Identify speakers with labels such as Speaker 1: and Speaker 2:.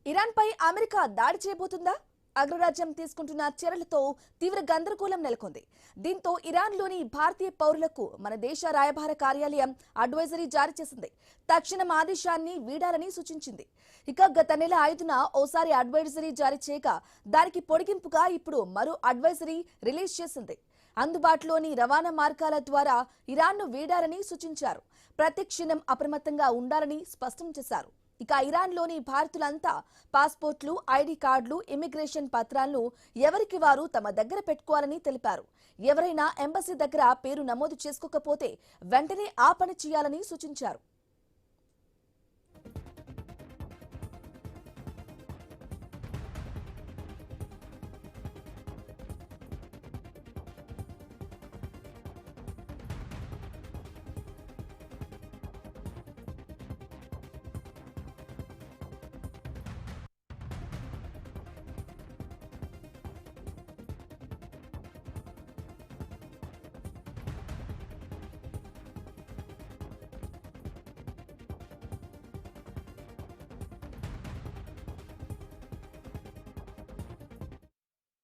Speaker 1: Iran పై America దాడి చేయబోతుందా? అగ్రరాజ్యం తీసుకుంటున్న చర్యలతో తీవ్ర గందరగోళం నెలకొంది. దీంతో ఇరాన్లోని భారతీయ పౌరులకు మన దేశ రాయబార కార్యాలయం అడ్వైజరీ జారీ చేసింది. తక్షణం ఆదేశాన్ని వీడాలని సూచించింది. ఇక గత నెల 5న ఓసారి అడ్వైజరీ జారీ చేయగా దానికి పొడిగింపుగా ఇప్పుడు మరో అడ్వైజరీ రిలీజ్ చేసింది. అందుబాటులోని రవాణా మార్గాల ద్వారా ఇరాన్ను వీడాలని సూచించారు. ప్రతి క్షణం అప్రమత్తంగా ఉండాలని స్పష్టం చేశారు. ఇక ఇరాన్లోని భారతీయులంతా పాస్పోర్ట్లు, ఐడి కార్డులు, ఇమిగ్రేషన్ పత్రాలను ఎవరికి వారు తమ దగ్గర పెట్టుకోవాలని తెలిపారు. ఎవరైనా ఎంబసీ దగ్గర పేరు నమోదు చేసుకోకపోతే వెంటనే ఆ పని చేయాలని సూచించారు.